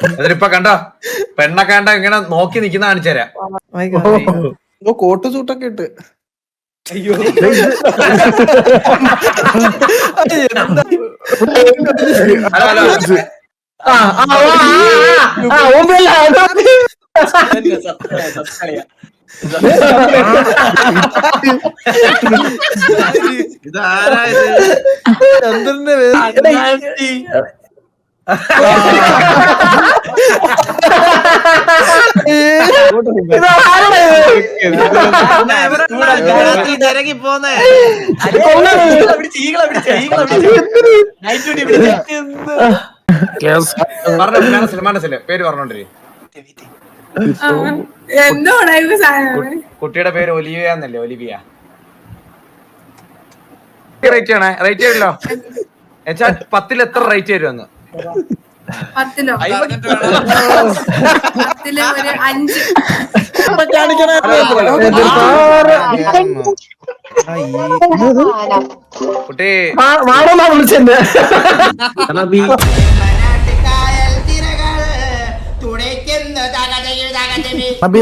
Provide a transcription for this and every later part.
എന്നിട്ടിപ്പൊ കണ്ടോ പെണ്ണൊക്കെ കണ്ട ഇങ്ങനെ നോക്കി നിക്കുന്ന കാണിച്ചു തരാം. കോട്ട് സൂട്ടൊക്കെ ഇട്ട്. അയ്യോ ഹലോ ഹലോ ഇതാരായത്? ചന്ദ്രന്റെ ഇറങ്ങി പോന്നേ. പറഞ്ഞ മനസ്സില് പേര് പറഞ്ഞോണ്ടിരി. കുട്ടിയുടെ പേര് ഒലിവിയ എന്നല്ലേ? ഒലിവിയ റേറ്റ് ചെയ്യണേ. റേറ്റ് ചെയ്യല്ലോ എന്നുവെച്ചാ 10ൽ എത്ര റേറ്റ് വരുമെന്ന്. 10ലോ? 10ല് ഒരു 5. കുട്ടി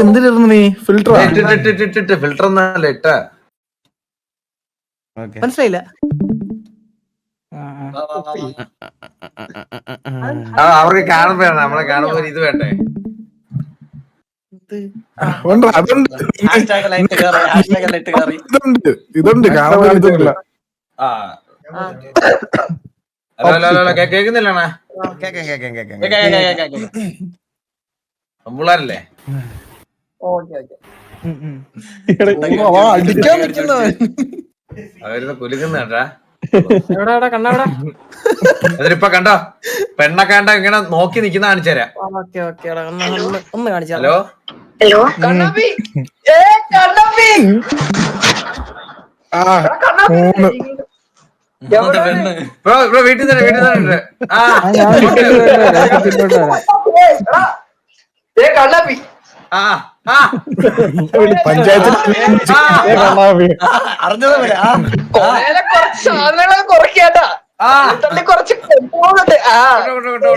എന്തിനായിരുന്നു നീ ഫിൽറ്റർ ഫിൽറ്റർ ഒന്നല്ല ഇട്ട. മനസ്സിലായില്ല. അവർക്ക് കാണുമ്പോ നമ്മളെ കാണുമ്പോ ഇത് വേണ്ടേ? ഇതുണ്ട് കാണാൻ ഇതൊന്നുമില്ല. കേക്കുന്നില്ലണ പിള്ളേരല്ലേ? അടിക്കാൻ നിൽക്കുന്നവൻ അവരുന്ന് കുലുക്കുന്നാട്ടാ. എന്നിട്ടിപ്പൊ കണ്ടോ പെണ്ണൊക്കെ കണ്ട ഇങ്ങനെ നോക്കി നിക്കുന്ന കാണിച്ചു തരാം. ഒന്ന് കാണിച്ചാ. ഹലോ ബ്രോ ബ്രോ വീട്ടിൽ തന്നെ ഉണ്ട്. പഞ്ചായത്തിൽ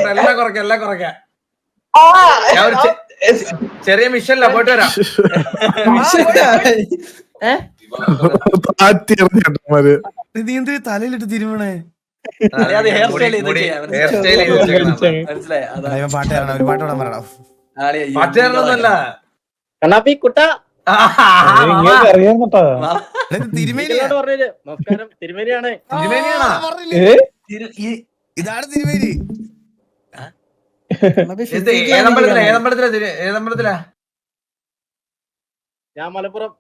എല്ലാം കുറയ്ക്കാം എല്ലാം കുറയ്ക്കാം. ഞാൻ ഒരു ചെറിയ മിഷനില്ല പോയിട്ട് വരാം. നീ എന്തിന് തലയിലിട്ട് തിരുമണേ? പാട്ടുകാരനൊന്നുമല്ല. കണ്ണാപ്പി കുട്ട തിരുമേനിയാണ്. ഇതാണ് തിരുമേനി. ഏതമ്പലത്തിലാ? ഞാൻ മലപ്പുറം.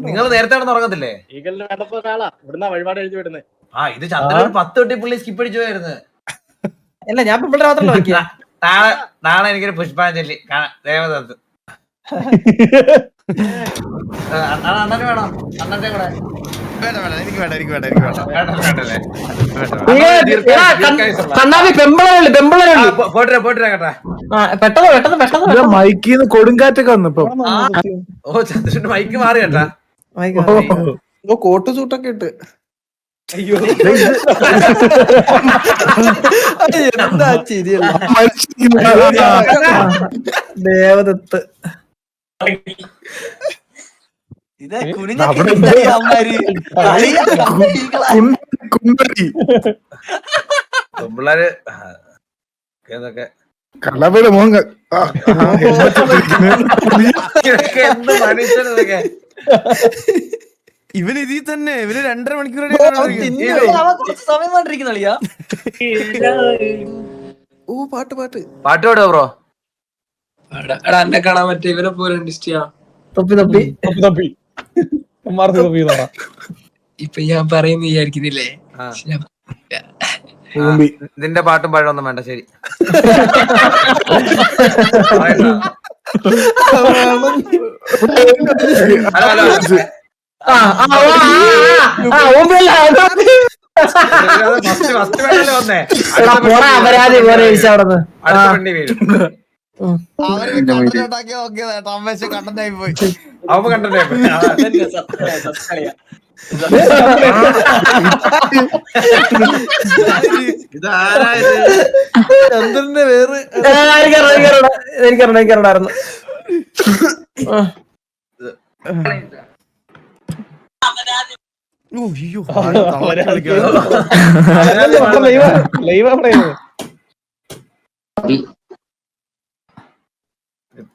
നിങ്ങൾ നേരത്തെ അവിടെ ഉറങ്ങത്തില്ലേ? ഈഗലിന് വേണ്ടപ്പോ ഒരാളാ ഇവിടുന്ന വഴിപാട് എഴുതി വിടുന്നത്. ഇത് ചന്ദ്രൻ 10 തൊട്ടി പുള്ളി സ്കിപ്പ് അടിച്ചു പോയായിരുന്നു. അല്ല ഞാൻ ഇവിടെ മാത്രമല്ല നോക്കിയാ. നാളെ എനിക്കൊരു പുഷ്പാഞ്ജലി ദേവദത്ത്. അണ്ണന് വേണോ? അണ്ണന്റെ കൂടെ പോട്ടിരാ കേട്ടാ. മൈക്കിന്ന് കൊടുങ്കാറ്റൊക്കെ വന്നപ്പോ ഓ ചന്ദ്രന്റെ മൈക്ക് മാറി കേട്ടാ. കോട്ട് സൂട്ടൊക്കെ ഇട്ട്. അയ്യോ എന്താ ചിരിയല്ല. ദേവദത്ത് പിള്ളേര് ഏതൊക്കെ കള്ളപ്പയുടെ മോൻ എന്ത് മനുഷ്യനൊക്കെ. ഇവന് ഇതിൽ തന്നെ ഇവന് 2.5 മണിക്കൂർ സമയം കണ്ടിരിക്കുന്ന ഓ പാട്ട് പാട്ട് പാട്ട് പാടുവോ ബ്രോ? എന്നെ കാണാൻ പറ്റിയ ഇവരെ പോലെ തൊപ്പി തൊപ്പി തപ്പി ഇപ്പൊ ഞാൻ പറയുന്ന വിചാരിക്കുന്നില്ലേ? ഇതിന്റെ പാട്ടും പഴമൊന്നും വേണ്ട. ശരി ഹലോ ഹലോ ഫസ്റ്റ് വേണല്ലോ വന്നേ. അടുത്ത പെണ്ണി വീഴും. അവ കണ്ടേ ഇതാരായത് ചന്ദ്രന്റെ വേറെ എനിക്കറിയണ്ടായിരുന്നു.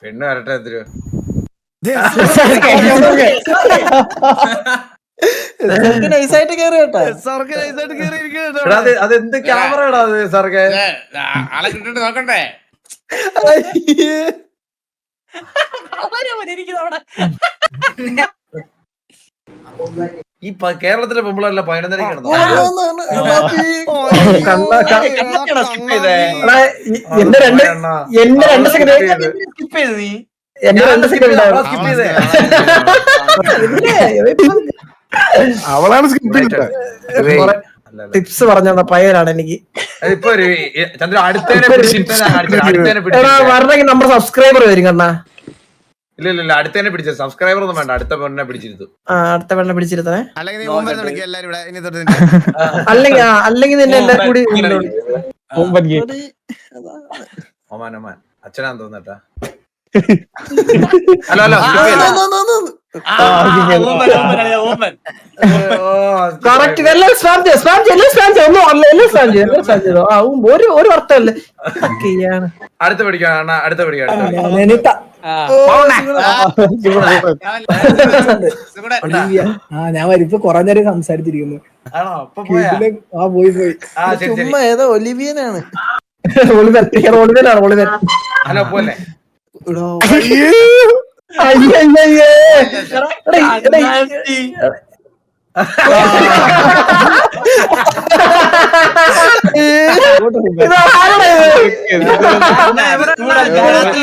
പെണ്ണ് വരട്ടെ എത്തിരു നൈസായിട്ട് കേറി കേട്ടോ. അതെന്ത് ക്യാമറ അത് സാർക്ക് ആളെ കിട്ടിട്ട് നോക്കണ്ടേ ഈ കേരളത്തിലെ പെമ്പിളല്ല 11:30 എന്റെ രണ്ട് സെക്കൻഡ് സ്കിപ്പ് ചെയ്ത് നീ എന്റെ 2 സെക്കൻഡ് സ്കിപ്പ് ചെയ്തേ അവളാണ് സ്കിപ്പ് ടിപ്സ് പറഞ്ഞ പയ്യനാണ് എനിക്ക്. ഇപ്പൊ ചന്ദ്ര അടുത്തേനെ വരണമെങ്കിൽ നമ്മുടെ സബ്സ്ക്രൈബർ വരും കണ്ണാ. ഇല്ല അടുത്തേനെ പിടിച്ചത് സബ്സ്ക്രൈബർ ഒന്നും വേണ്ട അടുത്ത പെണ്ണിനെ പിടിച്ചിരുന്നു. അടുത്ത പെണ്ണെ പിടിച്ചിരുത്തേ. അല്ലെങ്കിൽ അല്ലെങ്കിൽ നിന്നെ എല്ലാരും കൂടി ഒമാൻ അച്ഛനാന്ന് തോന്നട്ടാ. ഹലോ കറക്റ്റ് എല്ലാം സ്പാം ചെയ്തോ. ഒരു അർത്ഥമല്ലേ അടുത്ത പിടിക്കാം അടുത്ത പിടിക്കാം. ഞാൻ വരിപ്പോ കൊറേ നേരം സംസാരിച്ചിരിക്കുന്നു. ആണോ ഇപ്പൊ പോയാ? പോയി ചുമ്മാ ഏതോ ഒലിവിയനാണ്. ഒളിവനാണ്. ഹലോ പോലെ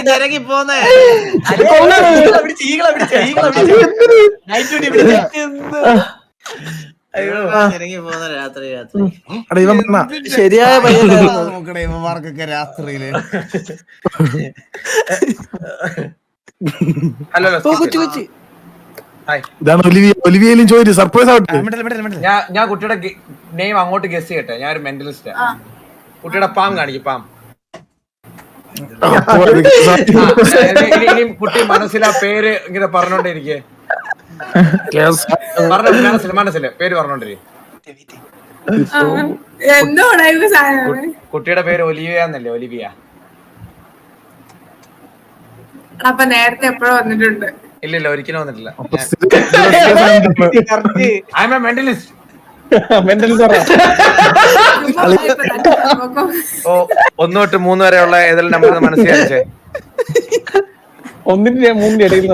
തിരക്കി പോന്നേ ഇറങ്ങി പോന്ന രാത്രി ശരിയായ പയ്യനായിരുന്നു. രാത്രിയില് ഹലോ കൊച്ചു ഇതാണ് ഒലിവിയയിലും ചോദിച്ചു സർപ്രൈസ് ആവട്ടെ. ഞാൻ കുട്ടിയുടെ നെയിം അങ്ങോട്ട് ഗസ് ചെയ്യട്ടെ. ഞാൻ ഒരു മെന്റലിസ്റ്റ്. കുട്ടിയുടെ പാം കാണിക്കും പാം. ഇനി കുട്ടി മനസ്സിലാ പേര് ഇങ്ങനെ പറഞ്ഞോണ്ടിരിക്കേ. മനസ്സില് പേര് പറഞ്ഞോണ്ടിരിക്കും. കുട്ടിയുടെ പേര് ഒലിവിയ എന്നല്ലേ? ഒലിവിയ. അപ്പൊ നേരത്തെ എപ്പോഴും വന്നിട്ടുണ്ട്. ഇല്ല ഒരിക്കലും വന്നിട്ടില്ല. I am a mentalist. Oh 1 തൊട്ട് 3 വരെയുള്ള ഏതെങ്കിലും നമ്പർ മനസ്സിലാച്ചേ? 1-ന്റെ 3-ന്റെ ഇടയിൽ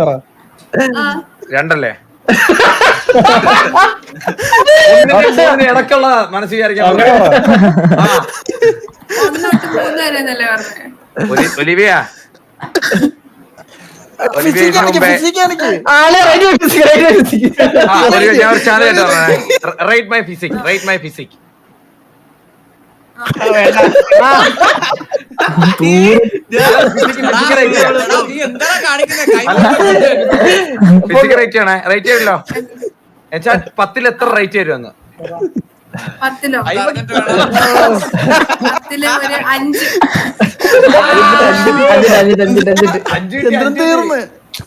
2 ഇടക്കുള്ള മനസ്സ് വിചാരിക്കാൻ. Olivia rate my physique. Physique rate ആണ്. റേറ്റ് ചെയ്യല്ലോ എന്നുവെച്ചാ 10-ൽ എത്ര റേറ്റ് വരുമെന്ന്. 10-ലോ? 10-ല് ഒരു 5.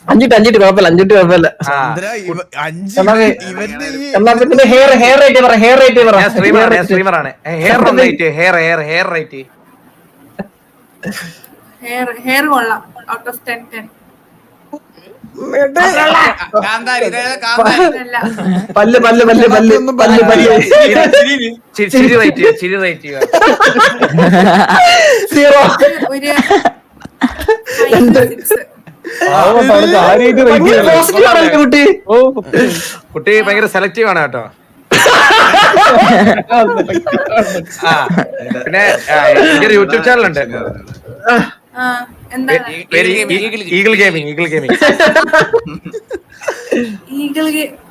5 കുഴപ്പമില്ല. ഹെയർ റേറ്റ് പറ. സ്ട്രീമറാണ്. ഹെയർ റേറ്റ് ഹെയർ കൊള്ളാം. Out of 10. പല്ല് ചിരി റേറ്റ് സീറോ. കുട്ടി ഭയങ്കര സെലക്റ്റീവ് ആണ് കേട്ടോ. പിന്നെ എനിക്കൊരു യൂട്യൂബ് ചാനലുണ്ട്. Eagle gaming.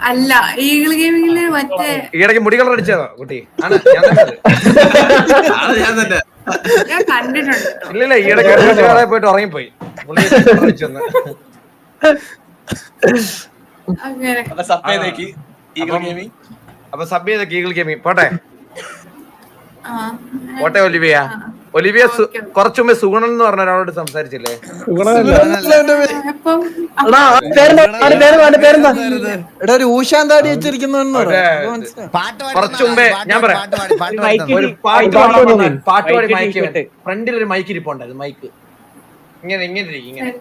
അല്ല, ഈഗിൾ ഗെയിമിംഗില് മറ്റേ ഈ ഇടയ്ക്ക് മുടി കളർ അടിച്ചതോ കുട്ടി? ആണ് ഞാൻ തന്നെ ഞാൻ കണ്ടിട്ടുണ്ട്. ഇല്ല ഈ ഇടയ്ക്ക് പോയിട്ട് ഉറങ്ങിപ്പോയി. അങ്ങനെ അപ്പൊ സബ് ചെയ്ത ഈഗിൾ ഗെയിമിംഗ് പോട്ടെ ആ. പോട്ടെ ഒലിവിയ. ഒലിവിയ കുറച്ചു മുമ്പേ സുഗുണൻ എന്ന് പറഞ്ഞ ഒരാളോട് സംസാരിച്ചില്ലേ? അപ്പം എടാ പേരെന്താ എടാ ഒരു ഊശാന്താടി വെച്ചിരിക്കുന്നവൻ കുറച്ചു മുമ്പേ ഞാൻ പറയാം ഒരു പാട്ട് പാടി മൈക്ക് ഫ്രണ്ടിൽ ഒരു മൈക്ക് ഇരിപ്പുണ്ടായിരുന്നു. മൈക്ക് ഇങ്ങനെ ഇങ്ങനെ ഇരിക്കും ഇങ്ങനെ.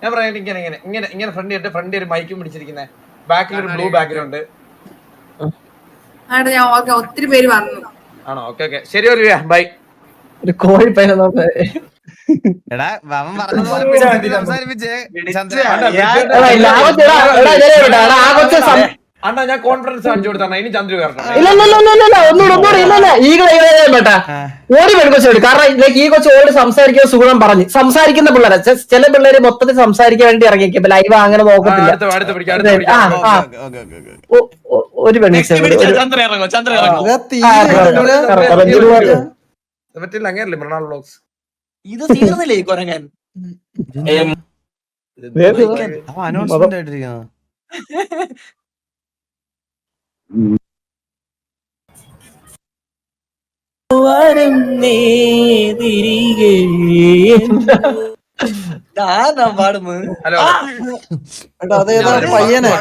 ഞാൻ പറയാം ഇങ്ങനെ ഇങ്ങനെ ഇങ്ങനെ ഇങ്ങനെ ഫ്രണ്ട് ഒരു മൈക്കും പിടിച്ചിരിക്കുന്നേ, ബാക്കിൽ ഒരു ബ്ലൂ ബാക്ക്ഗ്രൗണ്ട്. അവിടെ ഞാൻ ഓക്കെ ഒത്തിരി പേര് വന്നു. ആണോ? ഓക്കെ ഓക്കെ ശരി ഒലിവിയ ബൈ. ഒരു കോഴി പൈന നോക്ക എടാ അവൻ പറഞ്ഞ സംസാരിപ്പിച്ചേ അണ്ണാ ഞാൻ കോൺഫിഡൻസ് കാണിച്ചു കൊടുത്താണ്. ഇനി ചന്ദ്രു കാരണം ഓടി പെൺകൊച്ചോട്. കാരണം ഈ കൊച്ചു ഓടി സംസാരിക്കുന്ന സുഗുണം പറഞ്ഞ് സംസാരിക്കുന്ന പിള്ളേരെ ചില പിള്ളേര് മൊത്തത്തിൽ സംസാരിക്കാൻ വേണ്ടി ഇറങ്ങിയിരിക്കും. ലൈവ് അങ്ങനെ നോക്കത്തില്ല. ഒരു പെൺകൊച്ച പറ്റില്ല. അങ്ങനെയല്ലേ മൃണാൾ വ്ലോഗ്സ്? ഇത് തീർന്നില്ലേ കൊരങ്ങൻ? അനൗൺസ്മെന്റ് ആയിട്ടിരിക്കുന്നു. പാടുന്നു. ഹലോ എടാ അതേതാ പയ്യനെ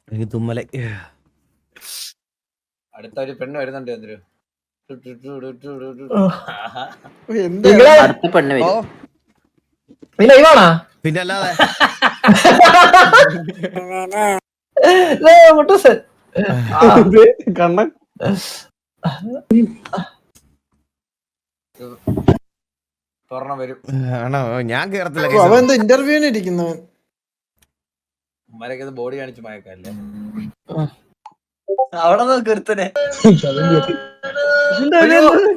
എനിക്ക് തുമ്മലെ. അടുത്ത ഒരു പെണ്ണ് വരുന്നുണ്ട് ചന്ദ്രു. ലൈവാണാ പിന്നെ അല്ലാതെ കണ്ണൻ തുറന്ന വരും. ആണോ? ഞാൻ കേറത്തില്ല. അവൻ എന്താ ഇന്റർവ്യൂവിന് ഇരിക്കുന്നവൻ. ഉമ്മാരൊക്കെ ബോഡി കാണിച്ച് മയക്കല്ലേ? അവിടെ നോക്ക് ഒരുത്തനെ.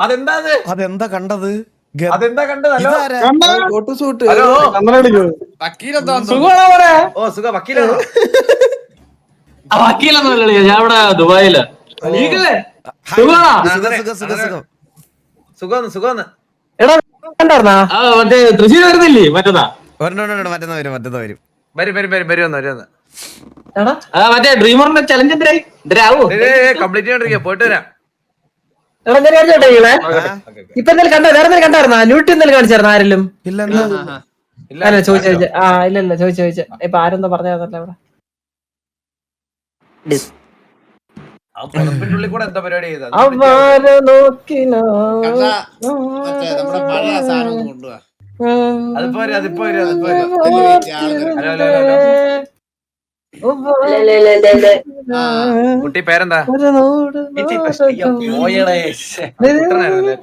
അതെന്താ അതെന്താ കണ്ടത്? അതെന്താ കണ്ടത്? കോട്ട് സൂട്ട് ഹലോ സുഖമാണോ? ഓ സുഖ വക്കീലാണോ? വക്കീലൊന്നുമല്ലേ, ഞാൻ ഇവിടെ ദുബായില്. സുഖം സുഖം. എടാ കണ്ടായിരുന്നാ മറ്റേ തൃശ്ശൂർ വരുന്നില്ലേ? മറ്റന്നാ മറ്റന്നാ വരും. വരുമെന്ന് എടാ മറ്റേ ഡ്രീമറിന്റെ ചലഞ്ച് എന്തരാവോ? കംപ്ലീറ്റ് ചെയ്തോണ്ടിരിക്കുക. പോയിട്ട് വരാം. എടാ ഞാൻ കാണിച്ചോട്ടെ നിങ്ങളെ ഇപ്പൊ എന്തായാലും കണ്ട വേറെ എന്തെങ്കിലും കണ്ടായിരുന്നാ? ന്യൂട്ടി എന്തെങ്കിലും കാണിച്ചായിരുന്നു ആരെങ്കിലും? അല്ല ചോദിച്ച ഇല്ല ചോദിച്ച ഇപ്പൊ ആരെന്തോ പറഞ്ഞായിരുന്നല്ലോ അവിടെ. ആ പുതപ്പിന്റെ ഉള്ളിൽ കൂടെ എന്താ പരിപാടി ചെയ്തത്? അവരെ നോക്കിനോ നമ്മുടെ പഴയ സാധനം കൊണ്ടുപോവാ. അതിപ്പോ വരും. കുട്ടി പേരെന്താ?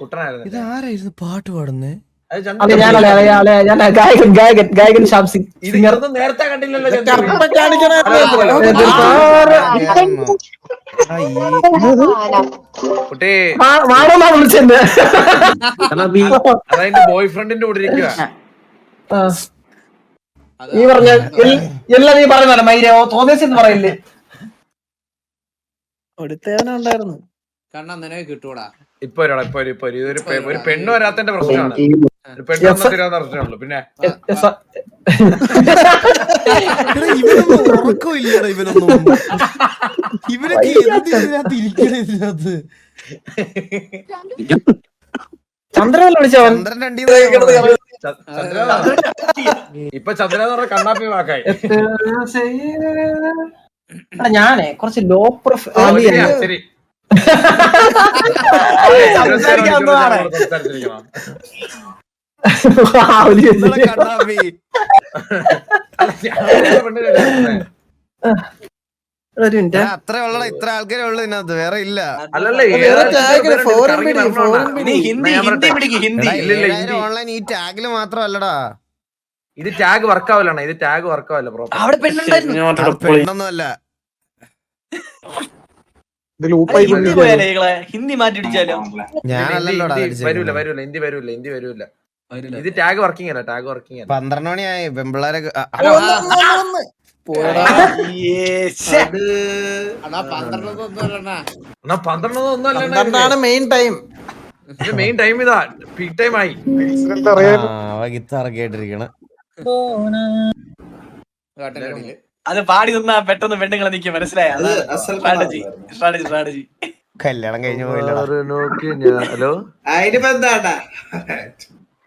കുട്ടനായിരുന്നു. ഇത് ആരായിരുന്നു പാട്ട് പാടുന്നേ? ഞാൻ ഗായകൻ ശ്യാം സിംഗ്. ഇതൊന്നും നേരത്തെ കണ്ടില്ലല്ലോ. കുട്ടി മാണോന്നാ വിളിച്ചെന്ന്. അതെന്റെ ബോയ് ഫ്രണ്ടിന്റെ കൂടെ ഇരിക്കുക. നീ പറഞ്ഞ എല്ലാം നീ പറയുന്നല്ലോ മൈര തോന്നിയെന്ന് പറയില്ലേ? അടുത്തേവനുണ്ടായിരുന്നു. കണ്ണാ നിനക്ക് കിട്ടൂടാ. ഇപ്പൊ ഒരു പെണ്ണ് വരാത്തന്റെ പ്രശ്നമാണ്. ഒരു പെണ്ണ് വന്നിട്ടില്ലാത്ത പ്രശ്നമുള്ളൂ. പിന്നെ ഉറക്കമില്ലടാ ഇവനൊന്നും. ഇവരൊക്കെ എന്തിനകത്ത് ഇരിക്കണ ഇതിനകത്ത്? ചന്ദ്രൻ വിളിച്ചവൻ ഇപ്പൊ ചന്ദ്ര എന്ന് പറഞ്ഞ കണ്ണാപ്പി വാക്കായി. ഞാനേ കുറച്ച് ലോ പ്രൊഫൈൽ ശരി കണ്ണാപ്പി ഒരു മിനിറ്റ്. അത്ര ഉള്ള ഇത്ര ആൾക്കാരെ ഉള്ളു ഇതിനകത്ത്, വേറെ ഇല്ല. ഓൺലൈൻ ഈ ടാഗില് മാത്രമല്ലടാ. ഇത് ടാഗ് വർക്ക് ആവില്ലാണ്. ഇത് ടാഗ് വർക്ക് ആവില്ല. പ്രോപ്പർ അവിടെ പെണ്ണുണ്ടായിരുന്നു. ഹിന്ദി മാറ്റി പിടിച്ചാലോ? ഞാനല്ലല്ലോടാ വരൂല. ഹിന്ദി വരൂല. ഇത് ടാഗ് വർക്കിംഗ് അല്ല. 12 മണിയായി. പെമ്പിള്ളാരെ പോടാ. എന്നാ 12 ഒന്നും അല്ല പന്ത്രണ്ടാണ് മെയിൻ ടൈം. മെയിൻ ടൈം ഇതാ പീക്ക് ടൈം ആയി. ഗിത്താർ കേട്ടിരിക്കണ അത് പാടി നിന്നാ പെട്ടെന്ന് പെണ്ണുങ്ങളെ നിൽക്കും, മനസ്സിലായ? സ്ട്രാറ്റജി. കല്യാണം കഴിഞ്ഞു പോയില്ലടാ. ഹലോ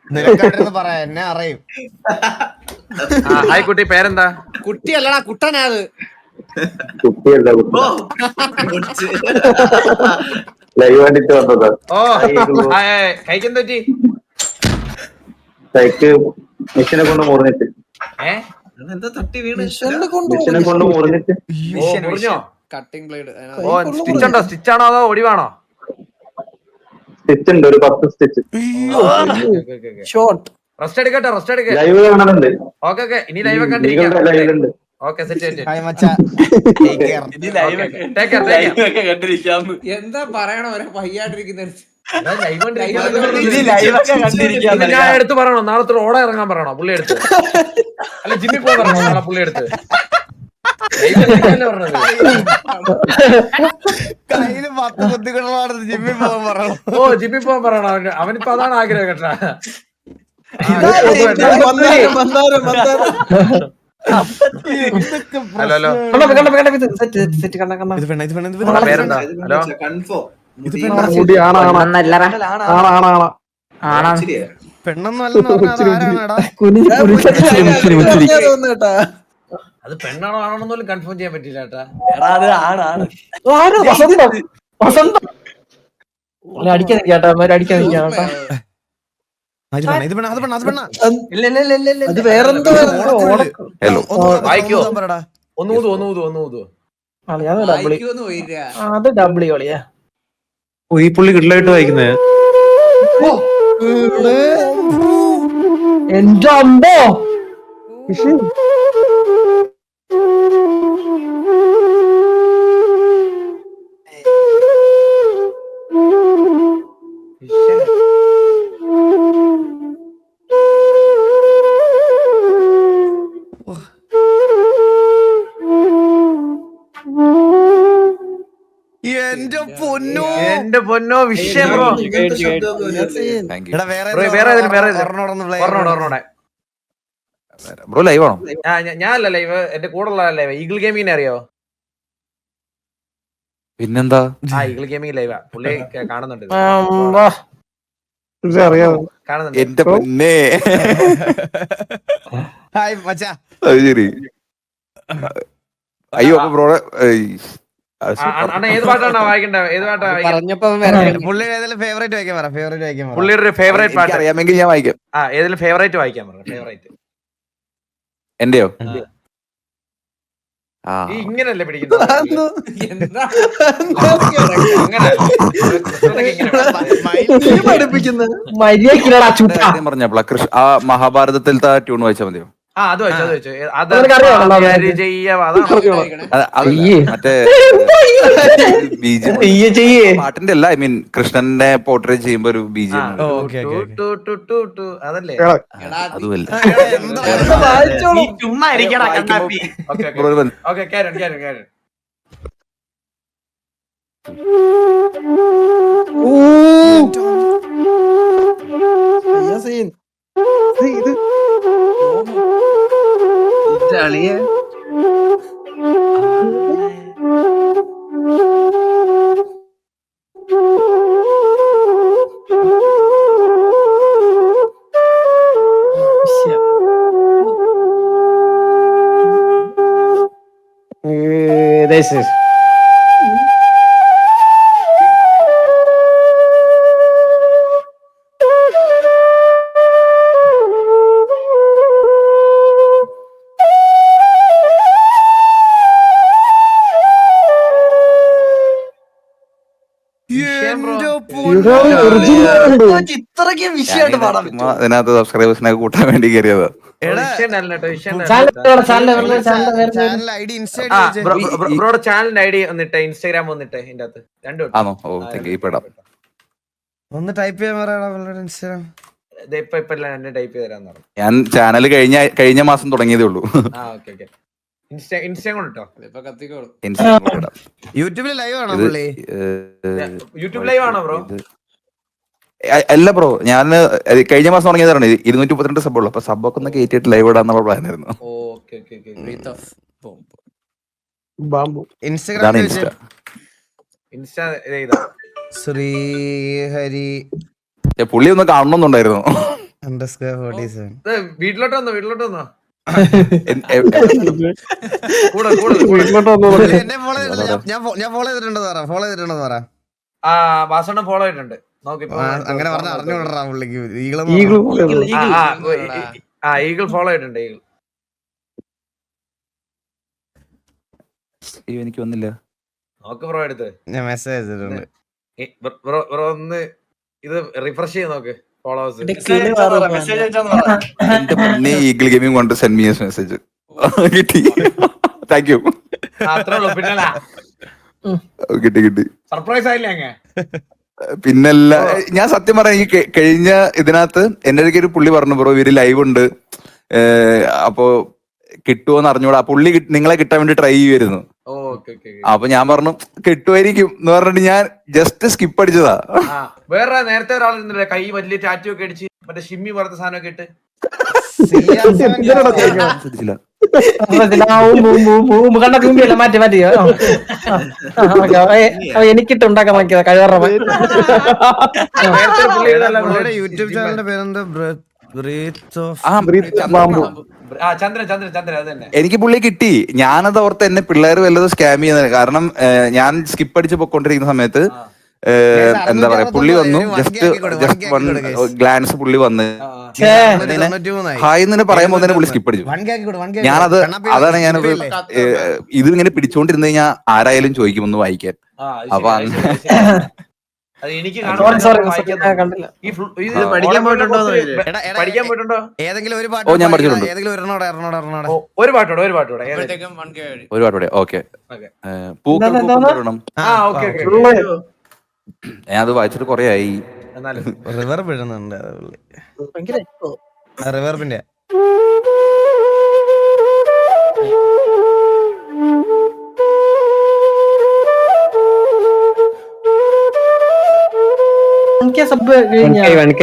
നിനക്കാട്ടിരുന്ന് പറയാ, എന്നെ അറിയും. ഹായ് കുട്ടി, പേരെന്താ? കുട്ടിയല്ലടാ, കുട്ടനാ അത്. ഓ കഴിക്കെന്ത് പറ്റി? മിഷനെ കൊണ്ട് മുറിഞ്ഞിട്ട് മിഷനില് കൊണ്ട് മുറിഞ്ഞിട്ട് മുറിഞ്ഞോ? Cutting blade. ഓ സ്റ്റിച്ച് ഉണ്ടോ? സ്റ്റിച്ച് ആണോ അതോ ഒടിവാണോ? സ്റ്റിച്ച് ഉണ്ട്, ഒരു 10 സ്റ്റിച്ച്. ഷോട്ട്. റെസ്റ്റ് എടുക്കട്ടെ, റെസ്റ്റ് എടുക്ക. ലൈവ് കാണുന്നുണ്ട്. ഓക്കെ ഇനി ലൈവ് കണ്ടിരിക്കാം. ലൈവിലുണ്ട്. Okay set. ഹായ് മച്ചാ, ടേക്ക് കെയർ. കണ്ടിരിക്കാന്ന് എന്താ പറയണ ഓരോ പയ്യാണ്ടിരിക്കുന്ന ഞാൻ എടുത്ത് പറയണോ? നാളത്തെ ഓടെ ഇറങ്ങാൻ പറയണോ? പുള്ളി എടുത്ത് അല്ല ജിമ്മിൽ പോകാൻ പറയണോ? നാളെ പുള്ളി എടുത്ത് പറഞ്ഞത്. കയ്യില് 10 കുത്തികളാണ്, ജിമ്മിൽ പോകാൻ പറയണം. ഓ ജിമ്മിൽ പോകാൻ പറയണോ? അവനിപ്പോ അതാണ് ആഗ്രഹം കേട്ടാ. ഹലോ ഹലോ പേരെന്താ? ഹലോ പെണ്ണൊന്നും അല്ലെന്ന് പറഞ്ഞാൽ ആരാണടാ? അത് പെണ്ണാണോ ആണോന്ന് പോലും കൺഫേം ചെയ്യാൻ പറ്റില്ല കേട്ടാ. അടിക്കാൻ കേട്ടോ, അടിക്കാൻ കേട്ടോ. അത് വേറെന്തോ. വായിക്കോ? ഒന്ന് ഊതു. അത് ഡബ്ല്യു കളിയാ. ഈ പുള്ളി കിഡ്ലായിട്ട് വായിക്കുന്നേ. എന്റെ അമ്പോ, എന്റെ പൊന്നോ വിഷയം ബ്രോ. ബ്രോ ലൈവ് ആണോ? ഞാനല്ല ലൈവ്, എന്റെ കൂടെ ഉള്ള ലൈവ്. ഈഗിൾ ഗെയിമിങ്ങിനെ അറിയോ? പിന്നെന്താ? ഈഗിൾ ഗെയിമിംഗ് ലൈവാ. പുള്ളി കാണുന്നുണ്ട്. കാണുന്നുണ്ട്. എന്റെ പൊന്നേ. ഹായ് മച്ചാ. അത് ശരി. അയ്യോ ബ്രോ, അണ്ണാ ഏത് പാട്ടാണ് വായിക്കണ്ടത്? ഏത് പാട്ടാ പറഞ്ഞപ്പോ പുള്ളിയുടെ ഏതെങ്കിലും ഫേവറേറ്റ് വായിക്കാൻ പറ. പുള്ളിയുടെ ഫേവറേറ്റ് പാട്ട് അറിയാമെങ്കിൽ ഞാൻ വായിക്കാം. ഏതെങ്കിലും ഫേവറേറ്റ് വായിക്കാൻ പറഞ്ഞു. ഫേവറേറ്റ് എന്റെയോ? ഇങ്ങനല്ലേ പിടിക്കുന്നത്? പറഞ്ഞ ആ മഹാഭാരതത്തിലത്തെ ട്യൂൺ വായിച്ചാൽ മതിയോ? അത് വെച്ചു മറ്റേ പാട്ടിന്റെ അല്ല, ഐ മീൻ കൃഷ്ണനെ പോർട്രേറ്റ് ചെയ്യുമ്പോ ഒരു ബീജിയം. അതല്ലേ? അതുമല്ല. ചുമ്മാ ഇരിക്കടാ കണ്ണാപ്പി. This is ഇത്രയ്ക്ക് വിഷയമായിട്ട് പാടാൻ അതിനകത്ത് സബ്സ്ക്രൈബേഴ്സിനെ കൂട്ടാൻ വേണ്ടി കയറിയതാ. ബ്രോയുടെ ചാനലിന്റെ ഐഡി വന്നിട്ട് ഇൻസ്റ്റാഗ്രാം വന്നിട്ട് ഇതിന്റെ അകത്ത് രണ്ടും ആണോ? ഓ താങ്ക് യു. ഒന്ന് ടൈപ്പ് ചെയ്യാൻ പറയാം ഇൻസ്റ്റാഗ്രാം. ഇപ്പൊ ടൈപ്പ് ചെയ്ത് തരാന്ന് പറഞ്ഞു. ഞാൻ ചാനൽ കഴിഞ്ഞ മാസം തുടങ്ങിയതേ ഉള്ളൂ. ഇൻസ്റ്റാഗ്രാം കൊണ്ട് ഇട്ടോ. ഇപ്പൊ കത്തിക്കോളും. യൂട്യൂബിൽ ലൈവ് ആണോ ഇത് പുള്ളി? യൂട്യൂബ് ലൈവ് ആണോ ബ്രോ? അല്ല ബ്രോ, ഞാൻ കഴിഞ്ഞ മാസം തുടങ്ങിയതാണ്. 232 സബ്ബുള്ളൂ. അപ്പൊ സബ്ബൊക്കെ ഒന്ന് കയറ്റിയിട്ട് ലൈവ് ഇടാന്നുള്ള പ്ലാൻ ആയിരുന്നു. Okay okay okay. Breath of bomb. Instagram ഇതാണ് ഇൻസ്റ്റ. ഇൻസ്റ്റാ ചെയ്താ ശ്രീഹരി പുള്ളി ഒന്ന് കാണണമെന്നുണ്ടായിരുന്നു. _47. വീട്ടിലോട്ട് വന്നോ? കൂടെ പുള്ളി എന്നെ follow ചെയ്തിട്ടില്ല. ഞാൻ follow ചെയ്തിട്ടുണ്ടെന്ന് പറ. ആ വാസണ്ണ ഫോളോ ചെയ്തിട്ടുണ്ട്. നോക്കിപ്പോ അങ്ങനെ പറഞ്ഞ അറിഞ്ഞുകൊണ്ടാ പുള്ളിക്ക് ഈഗിൾ ഫോളോ ചെയ്തിട്ടുണ്ട്. ഈഗിൾ എനിക്ക് വന്നില്ല. നോക്ക് ബ്രോ എടുത്ത്. ഞാൻ മെസ്സേജ് ചെയ്തിട്ടുണ്ട്. ബ്രോ ഒന്ന് ഇത് റിഫ്രഷ് ചെയ്ത് നോക്ക് ഫോളോവേഴ്സ്. മെസ്സേജ് അയച്ചാന്ന് പറ. എന്റെ പൊന്നെ ഈഗിൾ ഗെയിമിംഗ് കൊണ്ട് സെൻഡ് മീ മെസ്സേജ് കിട്ടി. Thank you. അത്രേ ഉള്ളൂ. പിന്നല്ല കിട്ടി. സർപ്രൈസ് ആയില്ലേ അങ്ങ്? പിന്നല്ല, ഞാൻ സത്യം പറയാം, ഈ കഴിഞ്ഞ ഇതിനകത്ത് എന്റെ അടുത്ത് ഒരു പുള്ളി പറഞ്ഞു ബ്രോ ഇവര് ലൈവ് ഉണ്ട്, അപ്പൊ കിട്ടുമോന്ന് അറിഞ്ഞൂടാ. പുള്ളി നിങ്ങളെ കിട്ടാൻ വേണ്ടി ട്രൈ ചെയ്യുമായിരുന്നു. അപ്പൊ ഞാൻ പറഞ്ഞു കിട്ടുമായിരിക്കും എന്ന് പറഞ്ഞിട്ട് ഞാൻ ജസ്റ്റ് സ്കിപ്പ് അടിച്ചതാ. വേറെ നേരത്തെ ഒരാൾ ഇരുന്നില്ലേ കൈ വലിയ ടാറ്റു ഒക്കെ അടിച്ച് മറ്റേ ഷിമ്മി പോലത്തെ സാധനമൊക്കെ ഇട്ട്? ശ്രദ്ധിച്ചില്ല. എനിക്കിട്ടുണ്ടാക്കാൻ നോക്കിയതാ കഴിവറ. യൂട്യൂബ് ചാനലിന്റെ പേരെന്താ? എനിക്ക് പുള്ളി കിട്ടി. ഞാനത് ഓർത്ത് എന്നെ പിള്ളേർ വല്ലതും സ്കാം ചെയ്യുന്നത്. കാരണം ഞാൻ സ്കിപ്പ് അടിച്ച് പൊക്കോണ്ടിരിക്കുന്ന സമയത്ത് എന്താ പറയാ, പുള്ളി വന്നു, ജസ്റ്റ് ഗ്ലാൻസ് പുള്ളി വന്ന് ഹായ് എന്ന് പറയുമ്പോൾ തന്നെ പുള്ളി സ്കിപ്പ് അടിച്ചു. ഞാനത് അതാണ് ഞാനത് ഇതിങ്ങനെ പിടിച്ചോണ്ടിരുന്നു കഴിഞ്ഞാൽ ആരായാലും ചോദിക്കുമെന്ന് വായിക്കാൻ. അപ്പൊ ഏതെങ്കിലും ഒരു പാട്ട്? ഓ ഞാൻ പഠിച്ചിട്ടുണ്ട്. ഒരു പാട്ടോടെ ഒരുപാട്. ഓക്കെ, പൂക്കൾ പൂക്കണം. ഞാൻ അത് വായിച്ചിട്ട് കൊറേ ആയി. റിവർബ് ഇടുന്നുണ്ട് റിവർബിന്റെ. Sub 1K.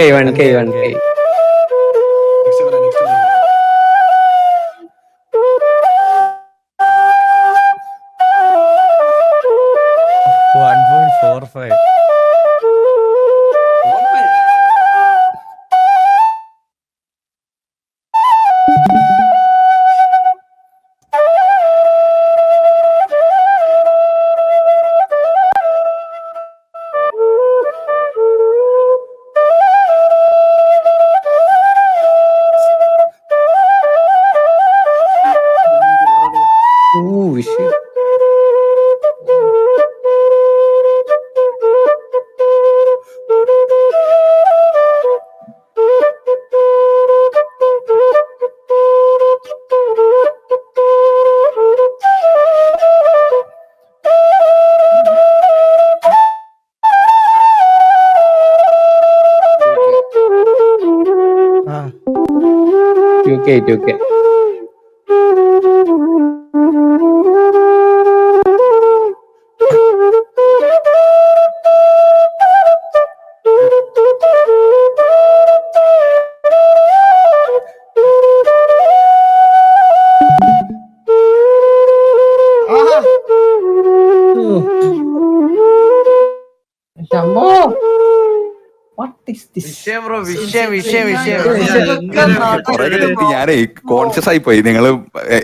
ഞാനേ കോൺഷ്യസ് ആയി പോയി നിങ്ങള്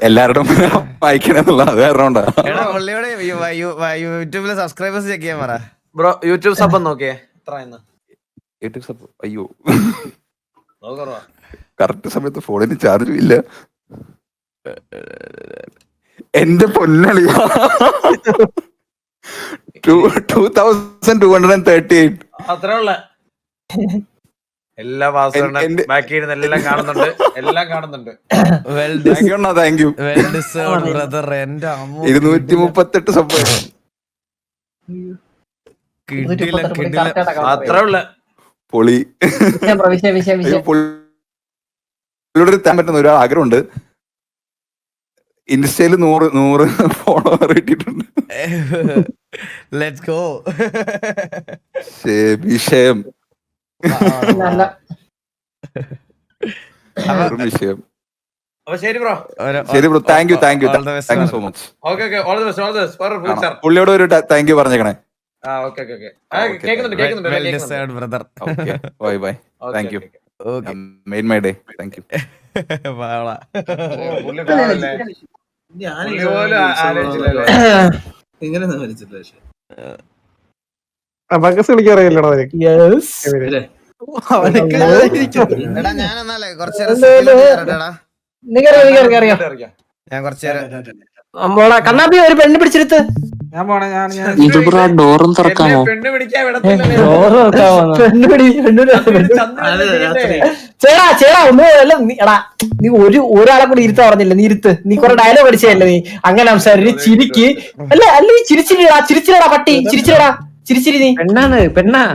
എല്ലാവരും വായിക്കണെന്നുള്ള അത് കാരണം യൂട്യൂബിലെ സബ്സ്ക്രൈബേഴ്സ് ചെക്ക് ചെയ്യാൻ പറ ബ്രോ. യൂട്യൂബ് സബ് നോക്കിയേ യൂട്യൂബ് സബ്. അയ്യോ, കറക്റ്റ് സമയത്ത് ഫോണിന് ചാർജും ഇല്ല. എന്റെ പൊന്നളി 2238. അത്രേ ഉള്ള എല്ലാ ബാക്കിയിരുന്ന് എല്ലാം കാണുന്നുണ്ട്. Thank you. 238 സബ്. അത്രേ ഉള്ള പൊളി. പുള്ളിയോട് എത്താൻ പറ്റുന്ന ഒരു ആഗ്രഹമുണ്ട്. ഇൻസ്റ്റയില് 100 ഫോളോവർ കിട്ടിയിട്ടുണ്ട്. Let's go. വിഷയം നല്ല വിഷയം. അപ്പൊ ശരി ബ്രോ. ശരി bro, thank you so much. Okay all the best for future. പുള്ളിയോട് ഒരു താങ്ക് യു പറഞ്ഞേക്കണേ. ഓക്കെ കേൾക്കുന്നുണ്ട് brother. Bye thank you. Made my day. Thank you. എനിക്കറിയില്ലടാ. എടാ ഞാൻ എന്നാലേ കുറച്ചേരം ഞാൻ കുറച്ചേരം കണ്ണാപ്പി ഒരു പെണ്ണ് പിടിച്ചെടുത്ത് ഡോറും തുറക്കാമോ? പെണ്ണ് പിടിക്കാൻ വിടത്തില്ല. ചേടാ ഒന്നും അല്ല എടാ, നീ ഒരാളെ കൂടി ഇരുത്ത പറഞ്ഞില്ല, നീ ഇരുത്ത്. നീ കുറെ ഡയലോഗ് അടിച്ചതല്ലേ നീ അങ്ങനെ സംസാരിച്ച് ചിരിക്ക്. അല്ല നീ ചിരിച്ചിരിടാ പട്ടി, ചിരിച്ചിരടാ ചിരിച്ചിരി. നീ പെണ്ണാണ്